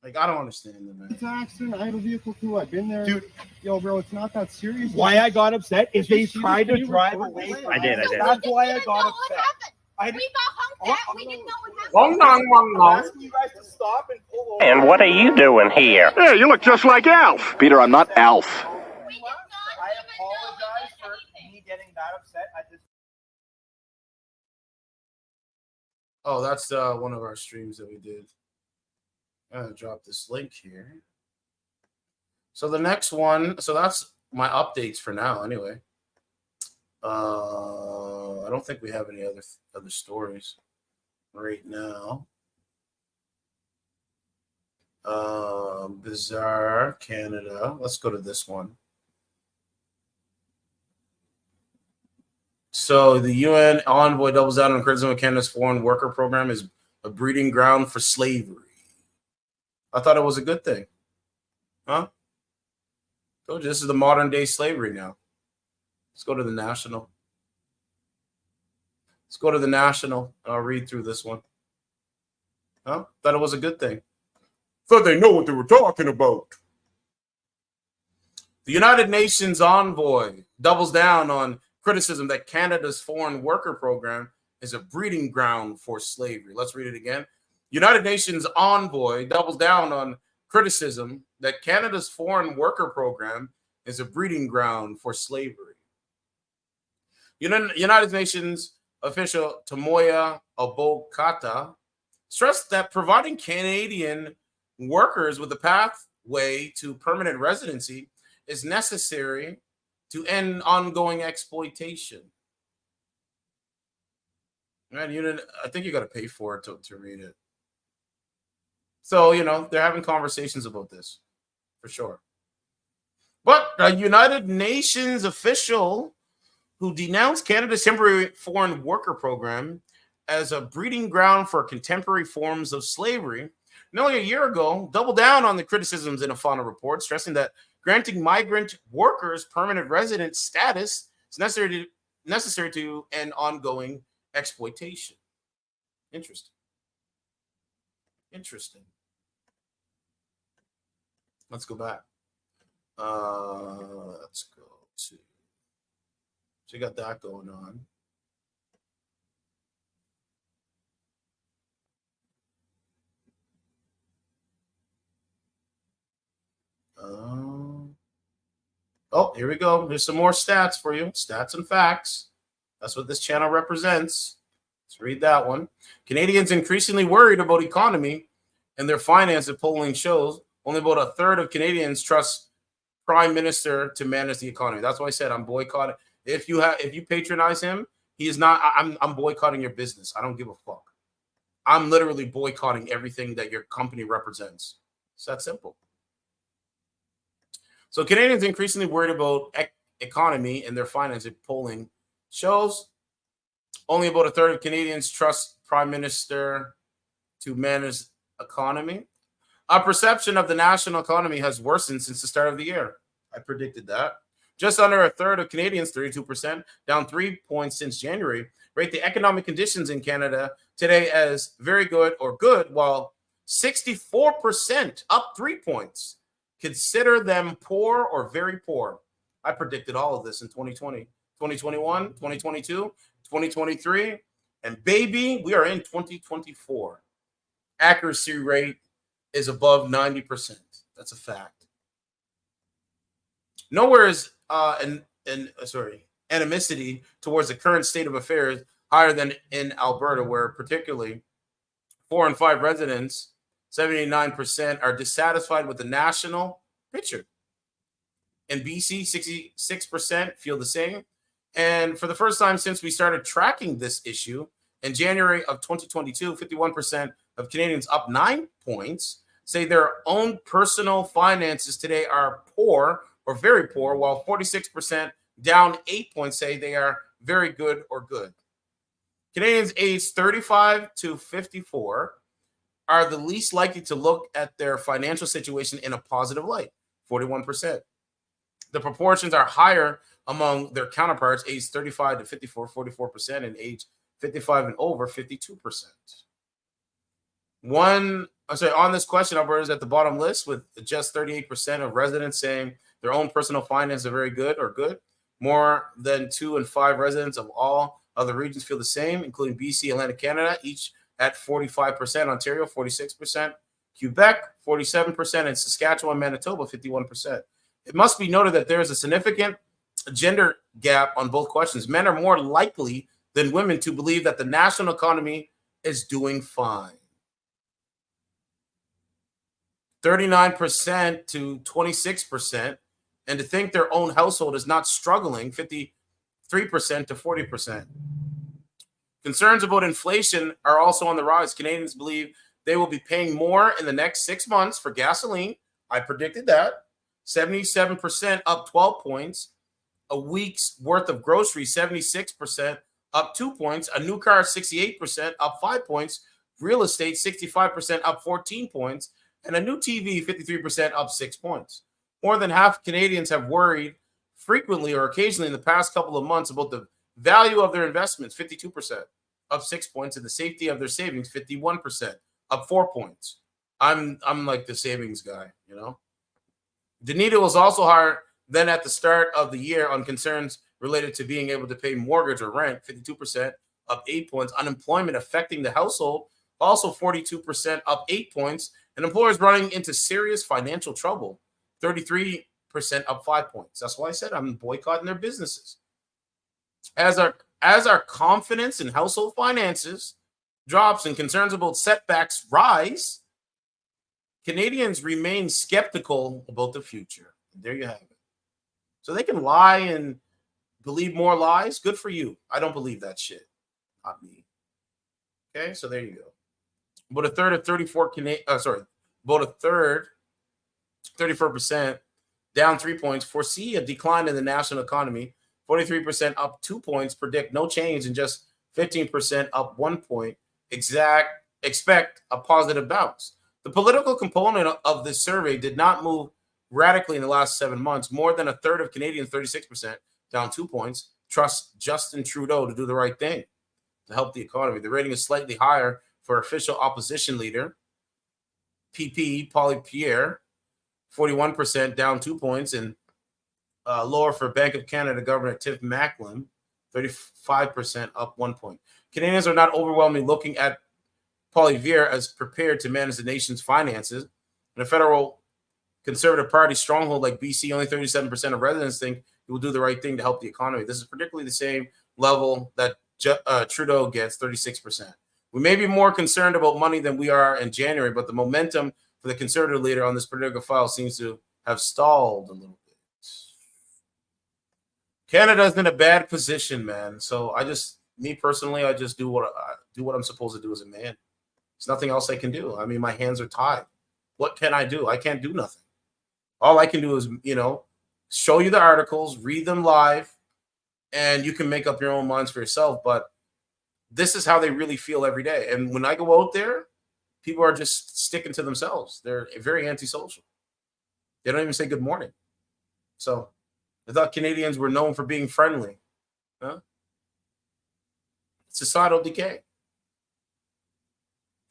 Like, I don't understand that, man. It's an accident. I have a vehicle too. I've been there. Dude, yo, bro, it's not that serious. Why I got upset is they tried to drive away from I did. That's why I got upset. We got honked at. We didn't know what happened. I'm asking you guys to stop and pull over. And what are you doing here? Hey, you look just like Alf. Peter, I'm not Alf. I apologize for me getting that upset. Oh, that's one of our streams that we did. I'm going to drop this link here. So the next one, so that's my updates for now anyway. I don't think we have any other stories right now. Bizarre Canada. Let's go to this one. So the UN envoy doubles down on criticism of Canada's foreign worker program is a breeding ground for slavery. I thought it was a good thing. Huh? Told you this is the modern day slavery now. Let's go to the National. Let's go to the National. I'll read through this one. Huh? Thought it was a good thing. Thought they know what they were talking about. The United Nations envoy doubles down on criticism that Canada's foreign worker program is a breeding ground for slavery. Let's read it again. United Nations envoy doubles down on criticism that Canada's foreign worker program is a breeding ground for slavery. United Nations official Tomoya Obokata stressed that providing Canadian workers with a pathway to permanent residency is necessary to end ongoing exploitation. Man, I think you got to pay for it to read it. So, they're having conversations about this, for sure. But a United Nations official who denounced Canada's temporary foreign worker program as a breeding ground for contemporary forms of slavery, nearly a year ago, doubled down on the criticisms in a final report, stressing that granting migrant workers permanent resident status is necessary to end ongoing exploitation. Interesting. Let's go back. Let's go to. So you got that going on. Oh, here we go. There's some more stats for you. Stats and facts. That's what this channel represents. Let's read that one. Canadians increasingly worried about economy and their finances. Polling shows only about a third of Canadians trust Prime Minister to manage the economy. That's why I said I'm boycotting. If you patronize him, he is not. I'm boycotting your business. I don't give a fuck. I'm literally boycotting everything that your company represents. It's that simple. So Canadians increasingly worried about economy and their finances. Polling shows only about a third of Canadians trust Prime Minister to manage economy. Our perception of the national economy has worsened since the start of the year. I predicted that. Just under a third of Canadians, 32%, down 3 points since January, rate the economic conditions in Canada today as very good or good, while 64%, up 3 points, consider them poor or very poor. I predicted all of this in 2020, 2021, 2022, 2023, and baby, we are in 2024. Accuracy rate is above 90%. That's a fact. Nowhere is animosity towards the current state of affairs higher than in Alberta, where particularly 4 in 5 residents, 79%, are dissatisfied with the national picture. In BC, 66% feel the same. And for the first time since we started tracking this issue In January of 2022, 51% of Canadians, up 9 points, say their own personal finances today are poor or very poor, while 46%, down 8 points, say they are very good or good. Canadians aged 35 to 54 are the least likely to look at their financial situation in a positive light, 41%. The proportions are higher among their counterparts aged 35 to 54, 44%, and age 55 and over, 52%. On this question, Alberta is at the bottom list with just 38% of residents saying their own personal finances are very good or good. More than 2 in 5 residents of all other regions feel the same, including BC, Atlantic Canada, each at 45%, Ontario 46%, Quebec 47%, and Saskatchewan, Manitoba 51%. It must be noted that there is a significant gender gap on both questions. Men are more likely than women to believe that the national economy is doing fine. 39% to 26%, and to think their own household is not struggling, 53% to 40%. Concerns about inflation are also on the rise. Canadians believe they will be paying more in the next 6 months for gasoline. I predicted that. 77%, up 12 points. A week's worth of groceries, 76%, up 2 points. A new car, 68%, up 5 points. Real estate, 65%, up 14 points. And a new TV, 53%, up 6 points. More than half of Canadians have worried frequently or occasionally in the past couple of months about the value of their investments, 52%, up 6 points, and the safety of their savings, 51%, up 4 points. I'm like the savings guy, you know. The needle was also higher than at the start of the year on concerns related to being able to pay mortgage or rent, 52%, up 8 points. Unemployment affecting the household, also 42%, up 8 points. And employers running into serious financial trouble, 33%, up 5 points. That's why I said I'm boycotting their businesses. As our confidence in household finances drops and concerns about setbacks rise, Canadians remain skeptical about the future. There you have it. So they can lie and believe more lies. Good for you. I don't believe that shit. Not me. Okay, so there you go. About a third of 34%, down 3 points, foresee a decline in the national economy. 43%, up 2 points, predict no change, and just 15%, up 1 point, expect a positive bounce. The political component of this survey did not move radically in the last 7 months. More than a third of Canadians, 36%, down 2 points, trust Justin Trudeau to do the right thing to help the economy. The rating is slightly higher for official opposition leader, PP, Paul Pierre, 41%, down 2 points, and lower for Bank of Canada Governor Tiff Macklem, 35%, up 1 point. Canadians are not overwhelmingly looking at Poilievre as prepared to manage the nation's finances. In a federal Conservative Party stronghold like BC, only 37% of residents think he will do the right thing to help the economy. This is particularly the same level that Trudeau gets, 36%. We may be more concerned about money than we are in January, but the momentum for the Conservative leader on this political file seems to have stalled a little bit. Canada's in a bad position, man. So me personally, I just do what I'm supposed to do as a man. There's nothing else I can do. I mean, my hands are tied. What can I do? I can't do nothing. All I can do is, show you the articles, read them live, and you can make up your own minds for yourself. But this is how they really feel every day. And when I go out there, people are just sticking to themselves. They're very antisocial. They don't even say good morning. So I thought Canadians were known for being friendly. Huh? Societal decay.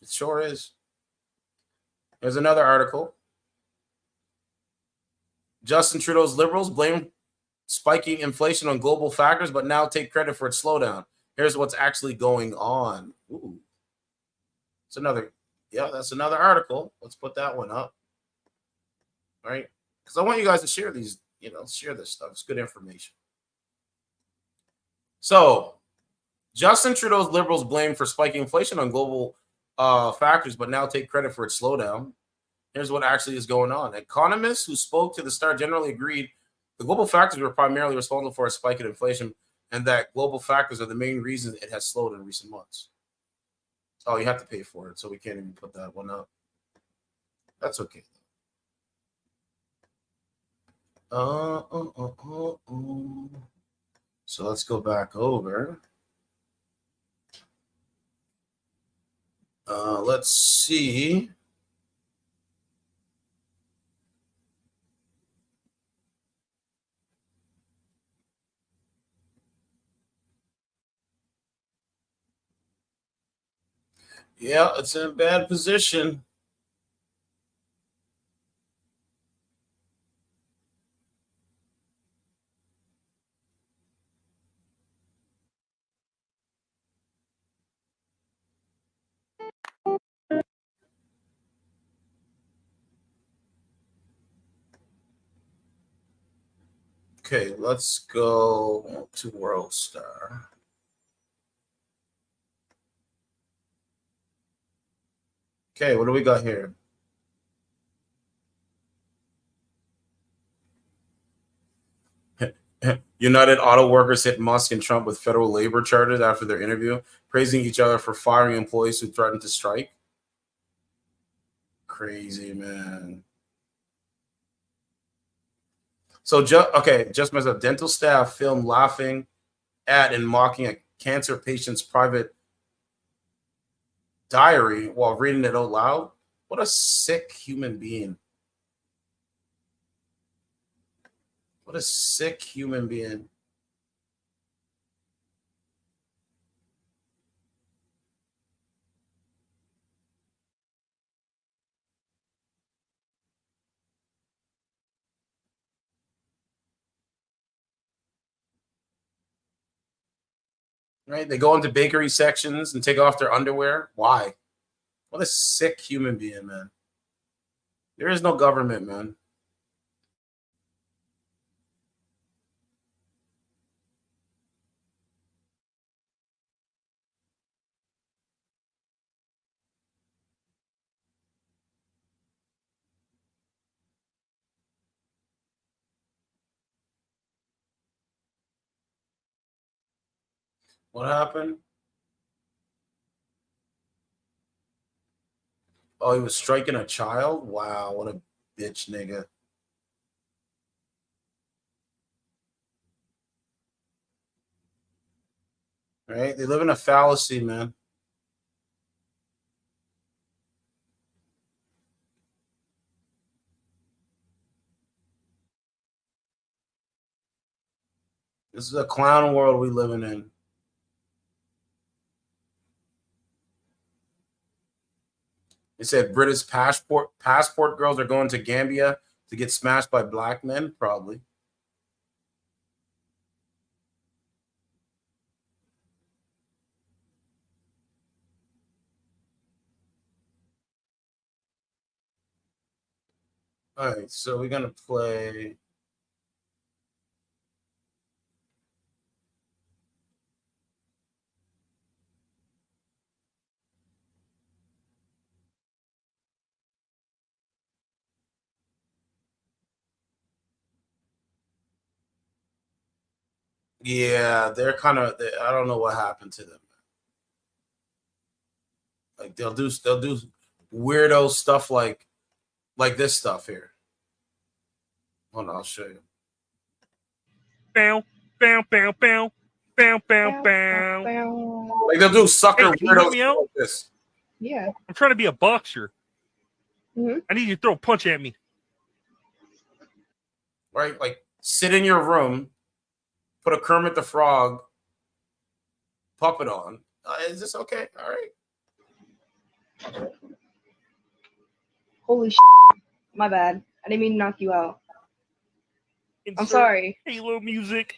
It sure is. There's another article. Justin Trudeau's Liberals blame spiking inflation on global factors, but now take credit for its slowdown. Here's what's actually going on. Ooh. That's another article. Let's put that one up. All right. Because I want you guys to share these, share this stuff. It's good information. So, Justin Trudeau's Liberals blame for spiking inflation on global factors, but now take credit for its slowdown. Here's what actually is going on. Economists who spoke to the Star generally agreed the global factors were primarily responsible for a spike in inflation, and that global factors are the main reason it has slowed in recent months. Oh, you have to pay for it, so we can't even put that one up. That's okay. So let's go back over. Let's see. Yeah, it's in a bad position. Okay, let's go to World Star. Okay, what do we got here? United Auto Workers hit Musk and Trump with federal labor charges after their interview, praising each other for firing employees who threatened to strike. Crazy, man. So, just messed up. Dental staff filmed laughing at and mocking a cancer patient's private diary while reading it out loud. What a sick human being. What a sick human being. Right? They go into bakery sections and take off their underwear. Why? What a sick human being, man. There is no government, man. What happened? Oh, he was striking a child? Wow, what a bitch nigga. Right? They live in a fallacy, man. This is a clown world we living in. They said British passport girls are going to Gambia to get smashed by black men, probably. All right, so we're gonna play. Yeah, they're kind of. I don't know what happened to them. Like they'll do weirdo stuff like this stuff here. Hold on, I'll show you. Bow, bow, bow, bow, bow, bow, bow. Like they'll do sucker Hey, can you help weirdos me out? like this. Yeah. I'm trying to be a boxer. Mm-hmm. I need you to throw a punch at me. Right? Like sit in your room, put a Kermit the Frog puppet on. Is this okay? All right. Holy shit. My bad. I didn't mean to knock you out. Insert I'm sorry. Halo music.